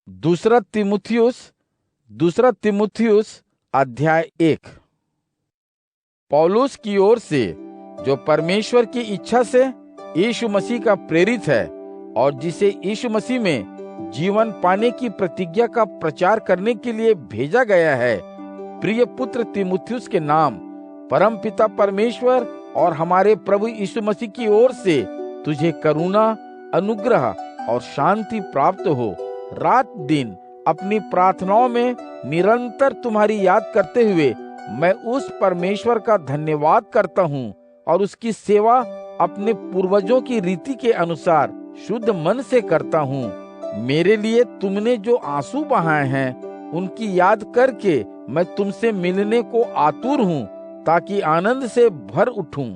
दूसरा तिमुथियुस अध्याय 1। पौलुस की ओर से, जो परमेश्वर की इच्छा से यीशु मसीह का प्रेरित है और जिसे यीशु मसीह में जीवन पाने की प्रतिज्ञा का प्रचार करने के लिए भेजा गया है, प्रिय पुत्र तिमुथियुस के नाम परम पिता परमेश्वर और हमारे प्रभु यीशु मसीह की ओर से तुझे करुणा, अनुग्रह और शांति प्राप्त हो। रात दिन अपनी प्रार्थनाओं में निरंतर तुम्हारी याद करते हुए मैं उस परमेश्वर का धन्यवाद करता हूँ और उसकी सेवा अपने पूर्वजों की रीति के अनुसार शुद्ध मन से करता हूँ। मेरे लिए तुमने जो आंसू बहाए हैं उनकी याद करके मैं तुमसे मिलने को आतुर हूँ, ताकि आनंद से भर उठूं।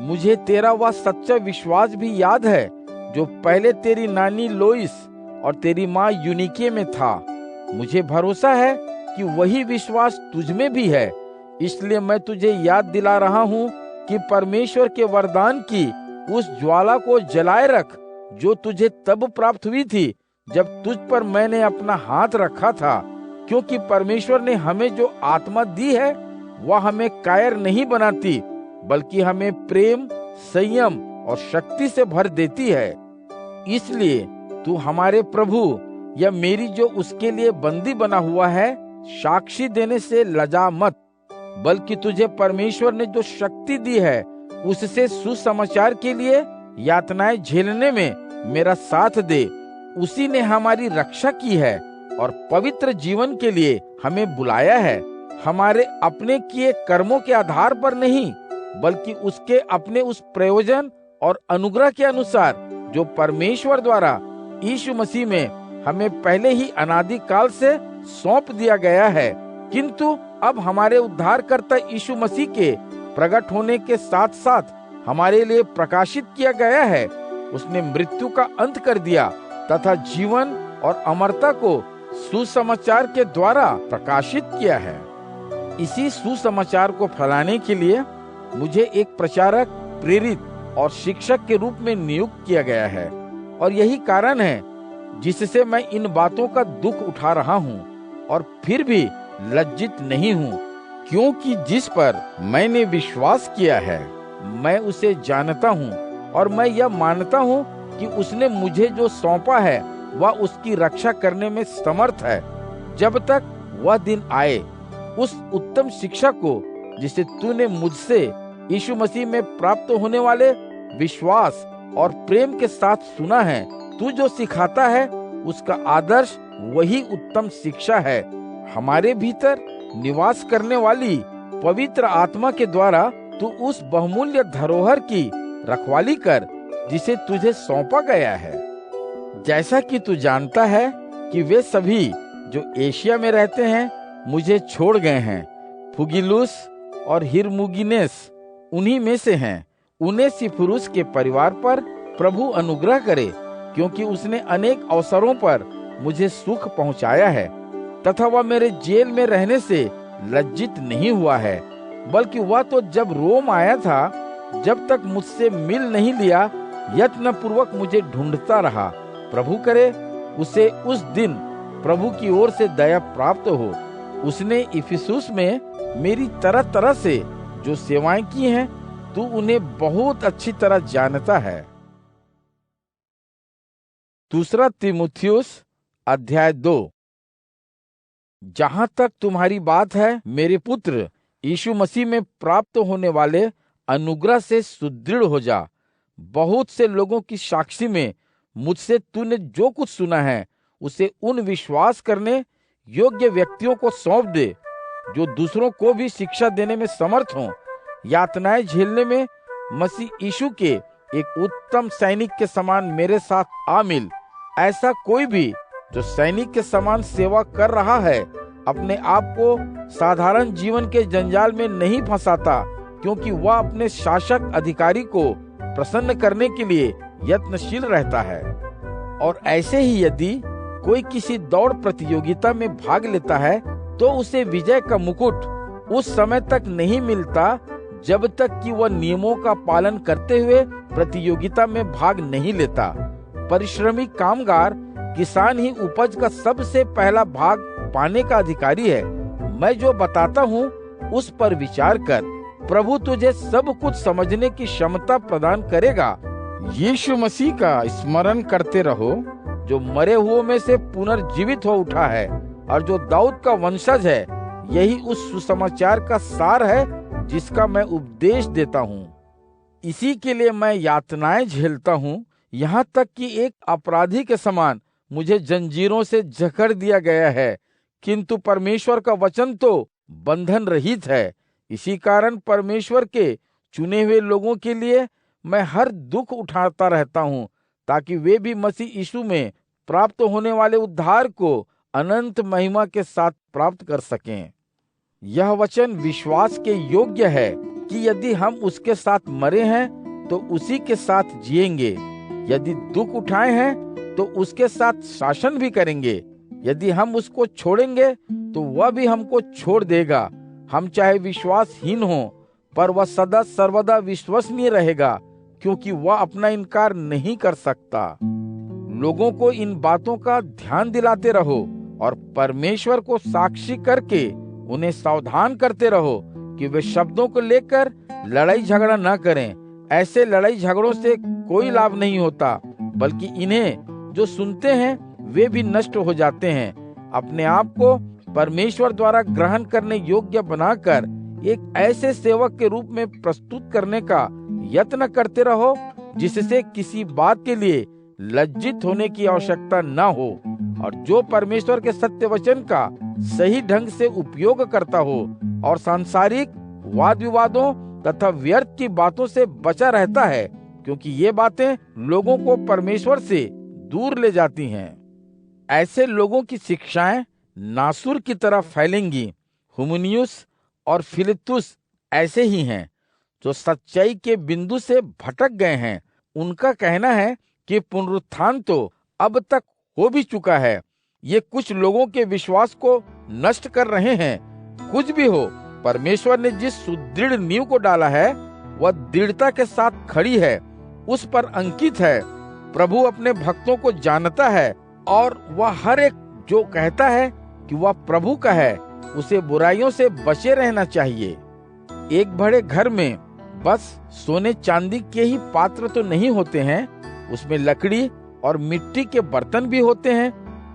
मुझे तेरा वह सच्चा विश्वास भी याद है जो पहले तेरी नानी लोइस और तेरी माँ यूनिके में था। मुझे भरोसा है कि वही विश्वास तुझ में भी है। इसलिए मैं तुझे याद दिला रहा हूँ कि परमेश्वर के वरदान की उस ज्वाला को जलाए रख जो तुझे तब प्राप्त हुई थी जब तुझ पर मैंने अपना हाथ रखा था। क्योंकि परमेश्वर ने हमें जो आत्मा दी है वह हमें कायर नहीं बनाती, बल्कि हमें प्रेम, संयम और शक्ति से भर देती है। इसलिए तू हमारे प्रभु या मेरी जो उसके लिए बंदी बना हुआ है साक्षी देने से लजा मत, बल्कि तुझे परमेश्वर ने जो शक्ति दी है उससे सुसमाचार के लिए यातनाएं झेलने में मेरा साथ दे। उसी ने हमारी रक्षा की है और पवित्र जीवन के लिए हमें बुलाया है, हमारे अपने किए कर्मों के आधार पर नहीं, बल्कि उसके अपने उस प्रयोजन और अनुग्रह के अनुसार जो परमेश्वर द्वारा यीशु मसीह में हमें पहले ही अनादि काल से सौंप दिया गया है। किंतु अब हमारे उद्धारकर्ता यीशु मसीह के प्रकट होने के साथ साथ हमारे लिए प्रकाशित किया गया है। उसने मृत्यु का अंत कर दिया तथा जीवन और अमरता को सुसमाचार के द्वारा प्रकाशित किया है। इसी सुसमाचार को फैलाने के लिए मुझे एक प्रचारक, प्रेरित और शिक्षक के रूप में नियुक्त किया गया है, और यही कारण है जिससे मैं इन बातों का दुख उठा रहा हूँ और फिर भी लज्जित नहीं हूँ, क्योंकि जिस पर मैंने विश्वास किया है मैं उसे जानता हूँ और मैं यह मानता हूँ कि उसने मुझे जो सौंपा है वह उसकी रक्षा करने में समर्थ है, जब तक वह दिन आए। उस उत्तम शिक्षा को जिसे तूने मुझसे यीशु मसीह में प्राप्त होने वाले विश्वास और प्रेम के साथ सुना है, तू जो सिखाता है उसका आदर्श वही उत्तम शिक्षा है। हमारे भीतर निवास करने वाली पवित्र आत्मा के द्वारा तू उस बहुमूल्य धरोहर की रखवाली कर जिसे तुझे सौंपा गया है। जैसा कि तू जानता है कि वे सभी जो एशिया में रहते हैं मुझे छोड़ गए हैं। फुगिलुस और हिरमुगिनेस उन्हीं में से हैं। उनेसिफुरुस के परिवार पर प्रभु अनुग्रह करे, क्योंकि उसने अनेक अवसरों पर मुझे सुख पहुंचाया है तथा वह मेरे जेल में रहने से लज्जित नहीं हुआ है, बल्कि वह तो जब रोम आया था, जब तक मुझसे मिल नहीं लिया, यत्न पूर्वक मुझे ढूंढता रहा। प्रभु करे उसे उस दिन प्रभु की ओर से दया प्राप्त हो। उसने इफिसुस में मेरी तरह तरह से जो सेवाएं की हैं, तू उन्हें बहुत अच्छी तरह जानता है। दूसरा तिमुथियुस अध्याय 2। जहां तक तुम्हारी बात है, मेरे पुत्र, यीशु मसीह में प्राप्त होने वाले अनुग्रह से सुदृढ़ हो जा। बहुत से लोगों की साक्षी में मुझसे तूने जो कुछ सुना है उसे उन विश्वास करने योग्य व्यक्तियों को सौंप दे जो दूसरों को भी शिक्षा देने में समर्थ हों। यातनाएं झेलने में मसीह यीशु के एक उत्तम सैनिक के समान मेरे साथ आ मिल। ऐसा कोई भी जो सैनिक के समान सेवा कर रहा है अपने आप को साधारण जीवन के जंजाल में नहीं फंसाता, क्योंकि वह अपने शासक अधिकारी को प्रसन्न करने के लिए यत्नशील रहता है। और ऐसे ही यदि कोई किसी दौड़ प्रतियोगिता में भाग लेता है तो उसे विजय का मुकुट उस समय तक नहीं मिलता जब तक कि वह नियमों का पालन करते हुए प्रतियोगिता में भाग नहीं लेता। परिश्रमी कामगार किसान ही उपज का सबसे पहला भाग पाने का अधिकारी है। मैं जो बताता हूँ उस पर विचार कर, प्रभु तुझे सब कुछ समझने की क्षमता प्रदान करेगा। यीशु मसीह का स्मरण करते रहो, जो मरे हुओं में से पुनर्जीवित हो उठा है और जो दाऊद का वंशज है। यही उस सुसमाचार का सार है जिसका मैं उपदेश देता हूँ। इसी के लिए मैं यातनाएं झेलता हूँ, यहाँ तक कि एक अपराधी के समान मुझे जंजीरों से जकड़ दिया गया है, किंतु परमेश्वर का वचन तो बंधन रहित है। इसी कारण परमेश्वर के चुने हुए लोगों के लिए मैं हर दुख उठाता रहता हूँ, ताकि वे भी मसीह यीशु में प्राप्त होने वाले उद्धार को अनंत महिमा के साथ प्राप्त कर सकें। यह वचन विश्वास के योग्य है कि यदि हम उसके साथ मरे हैं तो उसी के साथ जिएंगे, यदि दुख उठाए हैं तो उसके साथ शासन भी करेंगे, यदि हम उसको छोड़ेंगे तो वह भी हमको छोड़ देगा। हम चाहे विश्वासहीन हो, पर वह सदा सर्वदा विश्वसनीय रहेगा, क्योंकि वह अपना इनकार नहीं कर सकता। लोगों को इन बातों का ध्यान दिलाते रहो और परमेश्वर को साक्षी करके उन्हें सावधान करते रहो कि वे शब्दों को लेकर लड़ाई झगड़ा न करें। ऐसे लड़ाई झगड़ों से कोई लाभ नहीं होता, बल्कि इन्हें जो सुनते हैं वे भी नष्ट हो जाते हैं। अपने आप को परमेश्वर द्वारा ग्रहण करने योग्य बनाकर एक ऐसे सेवक के रूप में प्रस्तुत करने का यत्न करते रहो, जिससे किसी बात के लिए लज्जित होने की आवश्यकता न हो, और जो परमेश्वर के सत्य वचन का सही ढंग से उपयोग करता हो और सांसारिक वाद विवादों तथा व्यर्थ की बातों से बचा रहता है, क्योंकि ये बातें लोगों को परमेश्वर से दूर ले जाती हैं। ऐसे लोगों की शिक्षाएं नासूर की तरह फैलेंगी। हुमिनियुस और फिलेतुस ऐसे ही हैं, जो सच्चाई के बिंदु से भटक गए हैं। उनका कहना है कि पुनरुत्थान तो अब तक हो भी चुका है। ये कुछ लोगों के विश्वास को नष्ट कर रहे हैं। कुछ भी हो, परमेश्वर ने जिस सुदृढ़ नींव को डाला है वह दृढ़ता के साथ खड़ी है, उस पर अंकित है। प्रभु अपने भक्तों को जानता है और वह हर एक जो कहता है कि वह प्रभु का है, उसे बुराइयों से बचे रहना चाहिए। एक बड़े घर में बस सोने चांदी के ही पात्र तो नहीं होते हैं, उसमें लकड़ी और मिट्टी के बर्तन भी होते हैं।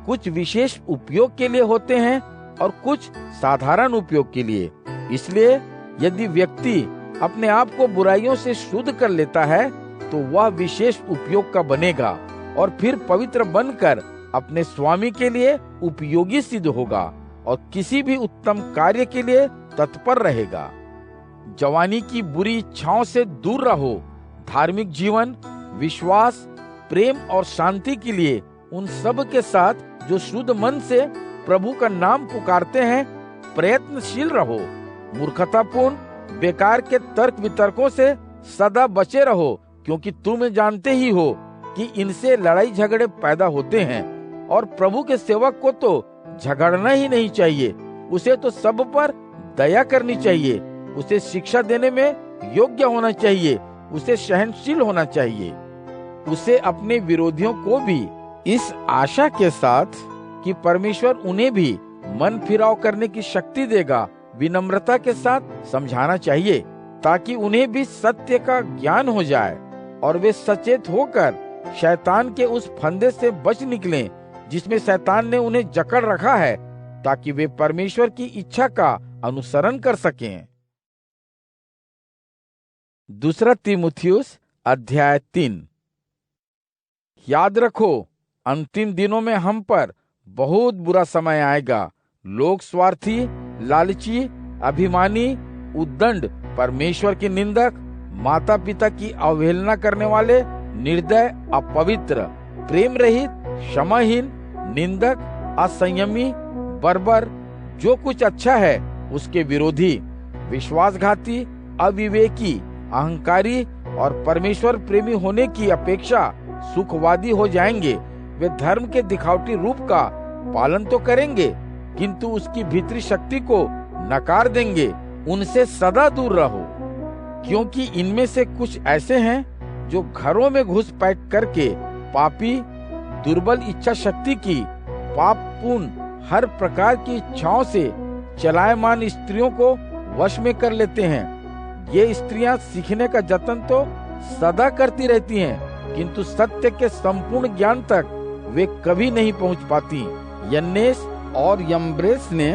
कुछ विशेष उपयोग के लिए होते हैं और कुछ साधारण उपयोग के लिए। इसलिए यदि व्यक्ति अपने आप को बुराइयों से शुद्ध कर लेता है तो वह विशेष उपयोग का बनेगा और फिर पवित्र बनकर अपने स्वामी के लिए उपयोगी सिद्ध होगा और किसी भी उत्तम कार्य के लिए तत्पर रहेगा। जवानी की बुरी इच्छाओं से दूर रहो। धार्मिक जीवन, विश्वास, प्रेम और शांति के लिए उन सब के साथ जो शुद्ध मन से प्रभु का नाम पुकारते हैं प्रयत्नशील रहो। मूर्खतापूर्ण बेकार के तर्क वितर्कों से सदा बचे रहो, क्योंकि तुम जानते ही हो कि इनसे लड़ाई झगड़े पैदा होते हैं। और प्रभु के सेवक को तो झगड़ना ही नहीं चाहिए, उसे तो सब पर दया करनी चाहिए, उसे शिक्षा देने में योग्य होना चाहिए, उसे सहनशील होना चाहिए। उसे अपने विरोधियों को भी इस आशा के साथ कि परमेश्वर उन्हें भी मन फिराव करने की शक्ति देगा, विनम्रता के साथ समझाना चाहिए, ताकि उन्हें भी सत्य का ज्ञान हो जाए और वे सचेत होकर शैतान के उस फंदे से बच निकलें जिसमें शैतान ने उन्हें जकड़ रखा है, ताकि वे परमेश्वर की इच्छा का अनुसरण कर सकें। दूसरा तीमुथियुस अध्याय 3। याद रखो, अंतिम दिनों में हम पर बहुत बुरा समय आएगा। लोग स्वार्थी, लालची, अभिमानी, उद्दंड, परमेश्वर के निंदक, माता पिता की अवहेलना करने वाले, निर्दय, अपवित्र, प्रेम रहित, क्षमाहीन, निंदक, असंयमी, बर्बर, जो कुछ अच्छा है उसके विरोधी, विश्वासघाती, अविवेकी, अहंकारी और परमेश्वर प्रेमी होने की अपेक्षा सुखवादी हो जाएंगे। वे धर्म के दिखावटी रूप का पालन तो करेंगे, किंतु उसकी भीतरी शक्ति को नकार देंगे। उनसे सदा दूर रहो, क्योंकि इनमें से कुछ ऐसे हैं जो घरों में घुस पैठ करके पापी, दुर्बल इच्छा शक्ति की पापपूर्ण हर प्रकार की इच्छाओं से चलायमान स्त्रियों को वश में कर लेते हैं। ये स्त्रियां सीखने का जतन तो सदा करती रहती हैं, किंतु सत्य के संपूर्ण ज्ञान तक वे कभी नहीं पहुंच पाती। यन्नेस और यम्ब्रेस ने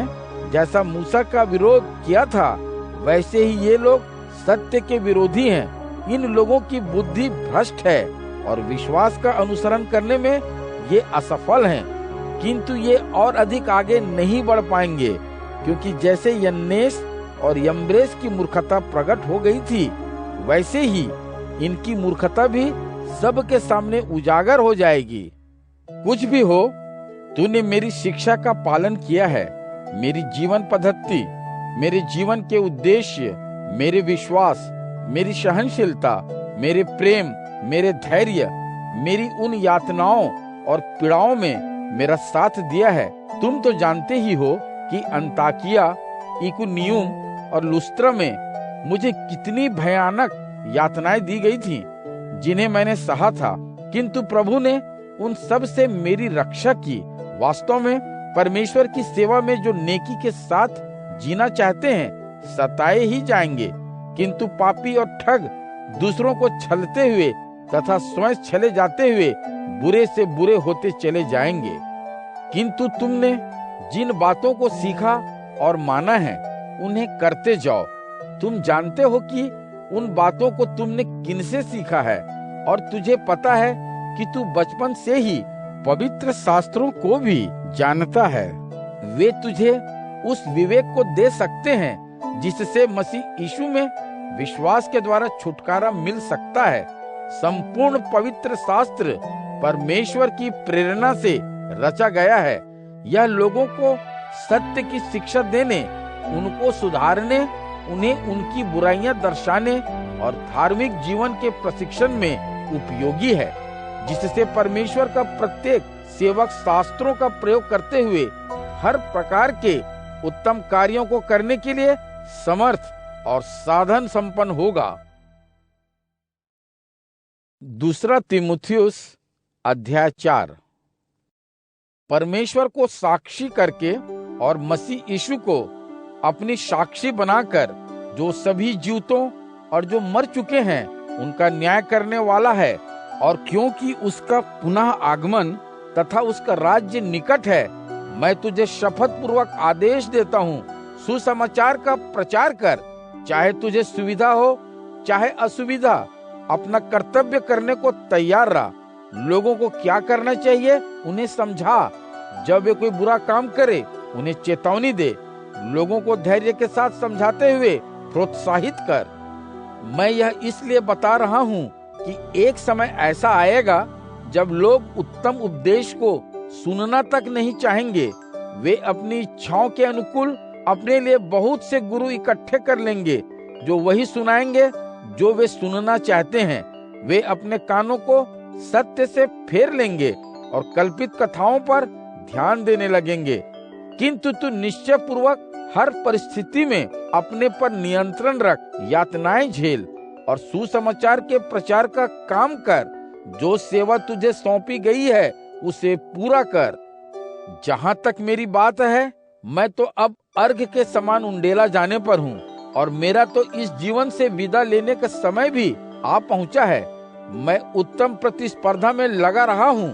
जैसा मूसा का विरोध किया था, वैसे ही ये लोग सत्य के विरोधी हैं। इन लोगों की बुद्धि भ्रष्ट है और विश्वास का अनुसरण करने में ये असफल हैं, किंतु ये और अधिक आगे नहीं बढ़ पाएंगे, क्योंकि जैसे यन्नेस और यम्ब्रेस की मूर्खता प्रकट हो गई थी, वैसे ही इनकी मूर्खता भी सबके सामने उजागर हो जाएगी। कुछ भी हो, तूने मेरी शिक्षा का पालन किया है। मेरी जीवन पद्धति, मेरे जीवन के उद्देश्य, मेरे विश्वास, मेरी सहनशीलता, मेरे प्रेम, मेरे धैर्य, मेरी उन यातनाओं और पीड़ाओं में मेरा साथ दिया है। तुम तो जानते ही हो कि अंताकिया, इकुनियुम और लुस्त्रा में मुझे कितनी भयानक यातनाएं दी गई थी, जिन्हें मैंने सहा था, किंतु प्रभु ने उन सब से मेरी रक्षा की। वास्तव में परमेश्वर की सेवा में जो नेकी के साथ जीना चाहते हैं, सताए ही जाएंगे, किंतु पापी और ठग दूसरों को छलते हुए तथा स्वयं छले जाते हुए बुरे से बुरे होते चले जाएंगे। किंतु तुमने जिन बातों को सीखा और माना है, उन्हें करते जाओ। तुम जानते हो कि उन बातों को तुमने किनसे सीखा है, और तुझे पता है कि तू बचपन से ही पवित्र शास्त्रों को भी जानता है। वे तुझे उस विवेक को दे सकते हैं जिससे मसीह यीशु में विश्वास के द्वारा छुटकारा मिल सकता है। संपूर्ण पवित्र शास्त्र परमेश्वर की प्रेरणा से रचा गया है। यह लोगों को सत्य की शिक्षा देने, उनको सुधारने, उन्हें उनकी बुराइयां दर्शाने और धार्मिक जीवन के प्रशिक्षण में उपयोगी है, जिससे परमेश्वर का प्रत्येक सेवक शास्त्रों का प्रयोग करते हुए हर प्रकार के उत्तम कार्यों को करने के लिए समर्थ और साधन संपन्न होगा। दूसरा तीमुथियुस अध्याय 4। परमेश्वर को साक्षी करके और मसीह यीशु को अपनी साक्षी बनाकर, जो सभी जीवितों और जो मर चुके हैं उनका न्याय करने वाला है, और क्योंकि उसका पुनः आगमन तथा उसका राज्य निकट है, मैं तुझे शपथ पूर्वक आदेश देता हूँ, सुसमाचार का प्रचार कर। चाहे तुझे सुविधा हो चाहे असुविधा, अपना कर्तव्य करने को तैयार रह। लोगों को क्या करना चाहिए उन्हें समझा। जब वे कोई बुरा काम करे उन्हें चेतावनी दे। लोगों को धैर्य के साथ समझाते हुए प्रोत्साहित कर। मैं यह इसलिए बता रहा हूँ कि एक समय ऐसा आएगा जब लोग उत्तम उपदेश को सुनना तक नहीं चाहेंगे। वे अपनी इच्छाओं के अनुकूल अपने लिए बहुत से गुरु इकट्ठे कर लेंगे, जो वही सुनाएंगे जो वे सुनना चाहते हैं। वे अपने कानों को सत्य से फेर लेंगे और कल्पित कथाओं पर ध्यान देने लगेंगे। किंतु तू निश्चय पूर्वक हर परिस्थिति में अपने पर नियंत्रण रख, यातनाएं झेल और सुसमाचार के प्रचार का काम कर। जो सेवा तुझे सौंपी गई है उसे पूरा कर। जहाँ तक मेरी बात है, मैं तो अब अर्घ के समान उंडेला जाने पर हूँ, और मेरा तो इस जीवन से विदा लेने का समय भी आ पहुँचा है। मैं उत्तम प्रतिस्पर्धा में लगा रहा हूँ।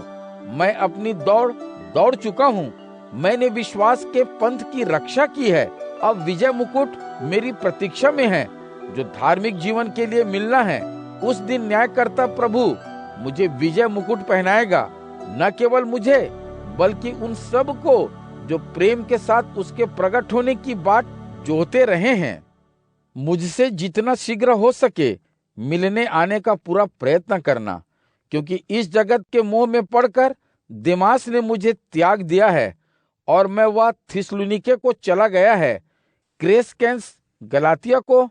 मैं अपनी दौड़ दौड़ चुका हूँ। मैंने विश्वास के पंथ की रक्षा की है। अब विजय मुकुट मेरी प्रतीक्षा में है, जो धार्मिक जीवन के लिए मिलना है। उस दिन न्यायकर्ता प्रभु मुझे विजय मुकुट पहनाएगा, न केवल मुझे बल्कि उन सब को जो प्रेम के साथ उसके प्रकट होने की बात जोहते रहे हैं। मुझसे जितना शीघ्र हो सके मिलने आने का पूरा प्रयत्न करना, क्योंकि इस जगत के मोह में पड़कर देमास ने मुझे त्याग दिया है, और मैं वह थिस्सलुनीके को चला गया है। क्रेसकेंस गलातिया को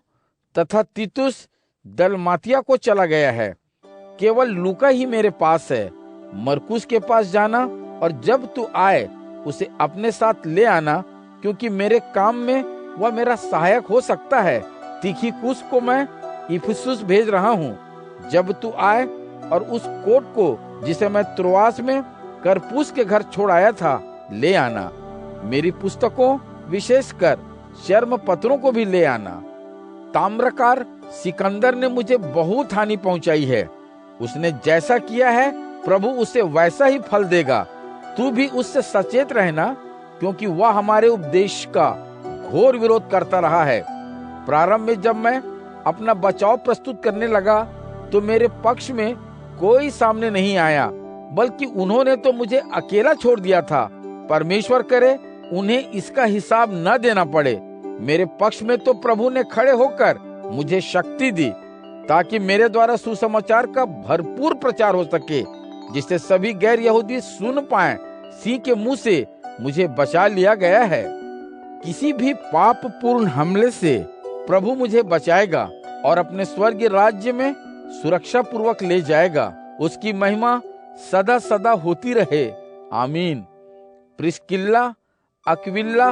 तथा तीतुस दलमातिया को चला गया है। केवल लूका ही मेरे पास है। मरकुस के पास जाना, और जब तू आए उसे अपने साथ ले आना, क्योंकि मेरे काम में वह मेरा सहायक हो सकता है। तीखिकुस को मैं इफिसुस भेज रहा हूँ। जब तू आए और उस कोट को जिसे मैं त्रोआस में करपूस के घर छोड़ आया था ले आना। मेरी पुस्तकों विशेषकर शर्म पत्रों को भी ले आना। ताम्रकार सिकंदर ने मुझे बहुत हानि पहुंचाई है। उसने जैसा किया है प्रभु उसे वैसा ही फल देगा। तू भी उससे सचेत रहना, क्योंकि वह हमारे उपदेश का घोर विरोध करता रहा है। प्रारंभ में जब मैं अपना बचाव प्रस्तुत करने लगा तो मेरे पक्ष में कोई सामने नहीं आया, बल्कि उन्होंने तो मुझे अकेला छोड़ दिया था। परमेश्वर करे उन्हें इसका हिसाब न देना पड़े। मेरे पक्ष में तो प्रभु ने खड़े होकर मुझे शक्ति दी, ताकि मेरे द्वारा सुसमाचार का भरपूर प्रचार हो सके, जिससे सभी गैर यहूदी सुन पाएं। सिंह के मुंह से मुझे बचा लिया गया है। किसी भी पापपूर्ण हमले से प्रभु मुझे बचाएगा और अपने स्वर्गीय राज्य में सुरक्षा पूर्वक ले जाएगा। उसकी महिमा सदा सदा होती रहे। आमीन। प्रिस्किल्ला, अक्विला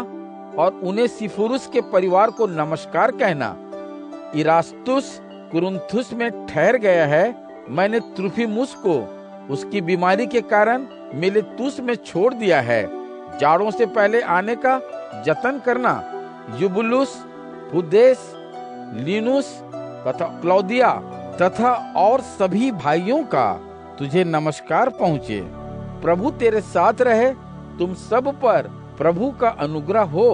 और उनेसिफुरुस के परिवार को नमस्कार कहना। इरास्तुस कुरिन्थुस में ठहर गया है। मैंने त्रुफिमुस को उसकी बीमारी के कारण मिलेतुस में छोड़ दिया है। जाड़ों से पहले आने का जतन करना। यूबुलुस, पुदेस, लिनुस तथा क्लौदिया तथा और सभी भाइयों का तुझे नमस्कार पहुँचे। प्रभु तेरे साथ रहे। तुम सब पर प्रभु का अनुग्रह हो।